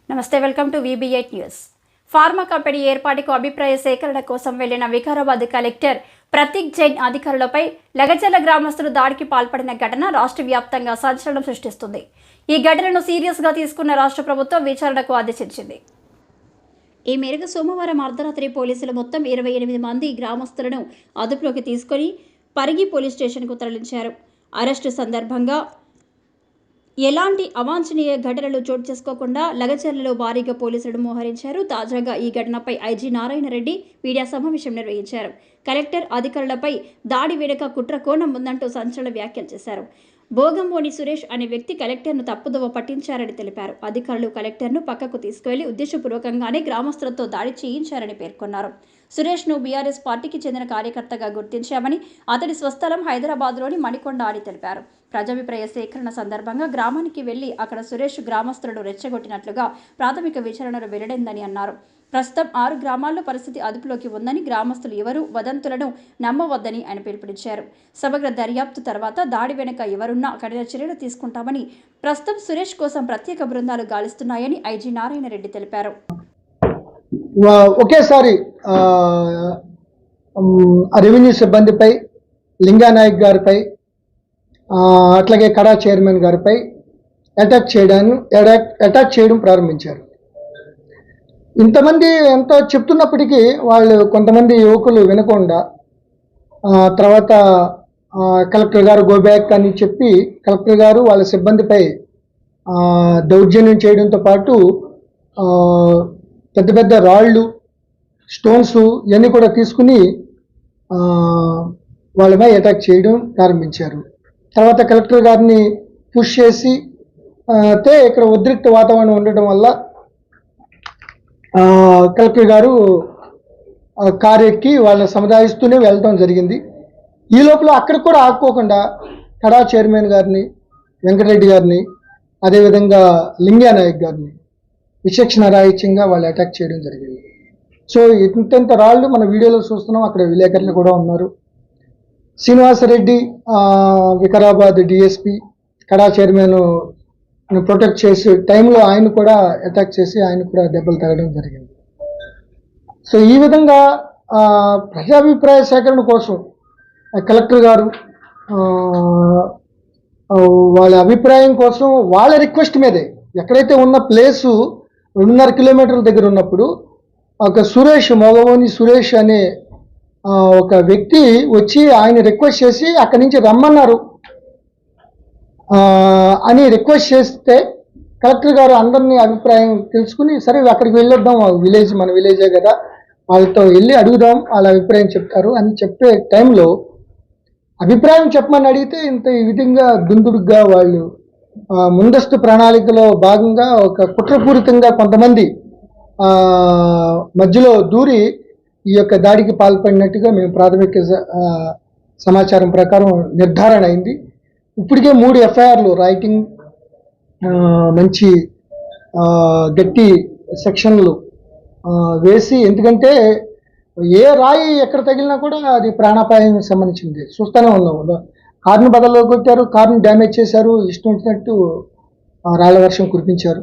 నమస్తే, welcome to VB8 news. Pharma company ఏర్పాటుకు అభిప్రాయ సేకరణ కోసం వెళ్లిన వికారాబాద్ కలెక్టర్ ప్రతీక్ జైన్ అధికారులపై లగచర్ల గ్రామస్తులు దాడికి పాల్పడిన ఘటన రాష్ట్ర వ్యాప్తంగా సంచలనం సృష్టిస్తుంది. ఈ ఘటనను సీరియస్గా తీసుకున్న రాష్ట్ర ప్రభుత్వం విచారణకు ఆదేశించింది. ఈ మేరకు సోమవారం అర్ధరాత్రి పోలీసులు మొత్తం 28 మంది గ్రామస్తులను అదుపులోకి తీసుకుని పరిగి పోలీస్ స్టేషన్కు తరలించారు. అరెస్టు సందర్భంగా ఎలాంటి అవాంఛనీయ ఘటనలు చోటు చేసుకోకుండా లగచర్లలో భారీగా పోలీసులను మోహరించారు. తాజాగా ఈ ఘటనపై ఐజీ నారాయణ రెడ్డి మీడియా సమావేశం నిర్వహించారు. కలెక్టర్ అధికారులపై దాడి వెనుక కుట్ర కోణం ఉందంటూ సంచలన వ్యాఖ్యలు చేశారు. భోగంబోని సురేష్ అనే వ్యక్తి కలెక్టర్ను తప్పుదోవ పట్టించారని తెలిపారు. అధికారులు కలెక్టర్ను పక్కకు తీసుకువెళ్లి ఉద్దేశపూర్వకంగానే గ్రామస్తులతో దాడి చేయించారని పేర్కొన్నారు. సురేష్ను బీఆర్ఎస్ పార్టీకి చెందిన కార్యకర్తగా గుర్తించామని, అతడి స్వస్థలం హైదరాబాద్లోని మణికొండ అని తెలిపారు. ప్రజాభిప్రాయ సేకరణ సందర్భంగా గ్రామానికి వెళ్లి అక్కడ సురేష్ గ్రామస్తులను రెచ్చగొట్టినట్లుగా ప్రాథమిక విచారణలో వెల్లడైందని అన్నారు. ప్రస్తుతం 6 గ్రామాల్లో పరిస్థితి అదుపులోకి ఉందని, గ్రామస్తులు ఎవరూ వదంతులను నమ్మవద్దని ఆయన పిలుపునిచ్చారు. సమగ్ర దర్యాప్తు తర్వాత దాడి వెనుక ఎవరున్నా కఠిన చర్యలు తీసుకుంటామని, ప్రస్తుతం సురేష్ కోసం ప్రత్యేక బృందాలు గాలిస్తున్నాయని ఐజీ నారాయణ రెడ్డి తెలిపారు. ఒకేసారి రెవెన్యూ సిబ్బందిపై, లింగానాయక్ గారిపై, అట్లాగే కడా చైర్మన్ గారిపై అటాక్ చేయడం ప్రారంభించారు. ఇంతమంది ఎంతో చెప్తున్నప్పటికీ వాళ్ళు కొంతమంది యువకులు వినకుండా తర్వాత కలెక్టర్ గారు గో బ్యాక్ అని చెప్పి కలెక్టర్ గారు వాళ్ళ సిబ్బందిపై దౌర్జన్యం చేయడంతో పాటు పెద్ద పెద్ద రాళ్ళు, స్టోన్స్ ఇవన్నీ కూడా తీసుకుని వాళ్ళపై అటాక్ చేయడం ప్రారంభించారు. తర్వాత కలెక్టర్ గారిని పుష్ చేసి ఇక్కడ ఉద్రిక్త వాతావరణం ఉండటం వల్ల కలెక్టర్ గారు కారు ఎక్కి వాళ్ళని సముదాయిస్తూనే వెళ్ళడం జరిగింది. ఈ లోపల అక్కడికి కూడా ఆపుకోకుండా కడా చైర్మన్ గారిని, వెంకటరెడ్డి గారిని, అదేవిధంగా లింగానాయక్ గారిని విచక్షణ రాహిత్యంగా వాళ్ళు అటాక్ చేయడం జరిగింది. సో ఇంత రాళ్ళు మన వీడియోలో చూస్తున్నాం. అక్కడ విలేకరులు కూడా ఉన్నారు. శ్రీనివాసరెడ్డి వికారాబాద్ డిఎస్పి కడా చైర్మన్ ప్రొటెక్ట్ చేసే టైంలో ఆయన కూడా అటాక్ చేసి ఆయన కూడా దెబ్బలు తగడం జరిగింది. సో ఈ విధంగా ప్రజాభిప్రాయ సేకరణ కోసం కలెక్టర్ గారు వాళ్ళ అభిప్రాయం కోసం వాళ్ళ రిక్వెస్ట్ మీదే ఎక్కడైతే ఉన్న ప్లేసు 2.5 కిలోమీటర్ల దగ్గర ఉన్నప్పుడు ఒక సురేష్, మొగవోని సురేష్ అనే ఒక వ్యక్తి వచ్చి ఆయన రిక్వెస్ట్ చేసి అక్కడి నుంచి రమ్మన్నారు అని రిక్వెస్ట్ చేస్తే కలెక్టర్ గారు అందరినీ అభిప్రాయం తెలుసుకుని సరే అక్కడికి వెళ్ళొద్దాం, విలేజ్ మన విలేజే కదా, వాళ్ళతో వెళ్ళి అడుగుదాం, వాళ్ళ అభిప్రాయం చెప్తారు అని చెప్పే టైంలో అభిప్రాయం చెప్పమని అడిగితే ఈ విధంగా దుందుడుగ్గా వాళ్ళు ముందస్తు ప్రణాళికలో భాగంగా ఒక కుట్రపూరితంగా కొంతమంది మధ్యలో దూరి ఈ యొక్క దాడికి పాల్పడినట్టుగా మేము ప్రాథమిక సమాచారం ప్రకారం నిర్ధారణ అయింది. ఇప్పటికే 3 ఎఫ్ఐఆర్లు రైటింగ్ మంచి గట్టి సెక్షన్లు వేసి, ఎందుకంటే ఏ రాయి ఎక్కడ తగిలినా కూడా అది ప్రాణాపాయం సంబంధించింది చూస్తూనే ఉన్నాం. కారుని బదల్లో కొట్టారు, కారుని డ్యామేజ్ చేశారు, ఇష్టం వచ్చినట్టు రాళ్ల వర్షం కురిపించారు.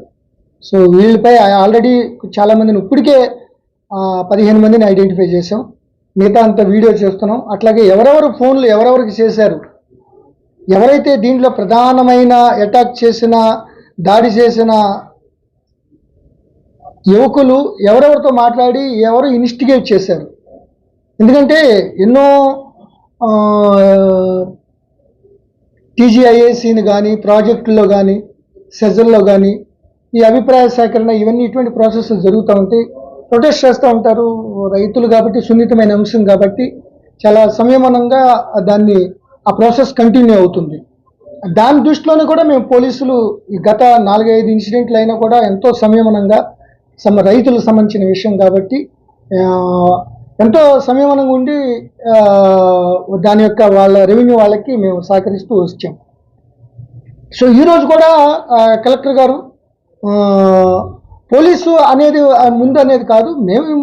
సో వీళ్ళపై ఆల్రెడీ చాలామందిని ఇప్పటికే 15 మందిని ఐడెంటిఫై చేసాం. మిగతా అంత వీడియో చేస్తున్నాం. అట్లాగే ఎవరెవరు ఫోన్లు ఎవరెవరికి చేశారు, ఎవరైతే దీంట్లో ప్రధానమైన అటాక్ చేసిన, దాడి చేసిన యువకులు ఎవరెవరితో మాట్లాడి ఎవరు ఇన్వెస్టిగేట్ చేశారు. ఎందుకంటే ఎన్నో TGIACని కానీ, ప్రాజెక్టుల్లో కానీ, సెజల్లో కానీ ఈ అభిప్రాయ సేకరణ ఇటువంటి ప్రాసెస్ జరుగుతూ ఉంటాయి. ప్రొటెస్ట్ చేస్తూ ఉంటారు రైతులు కాబట్టి, సున్నితమైన అంశం కాబట్టి చాలా సంయమనంగా ఆ ప్రాసెస్ కంటిన్యూ అవుతుంది. దాని దృష్టిలోనే కూడా మేము పోలీసులు గత 4-5 ఇన్సిడెంట్లు అయినా కూడా ఎంతో సంయమనంగా రైతులకు సంబంధించిన విషయం కాబట్టి ఎంతో సంయమనంగా ఉండి దాని యొక్క వాళ్ళ రెవెన్యూ వాళ్ళకి మేము సహకరిస్తూ వచ్చాం. సో ఈరోజు కూడా కలెక్టర్ గారు పోలీసు అనేది ముందు అనేది కాదు, మేము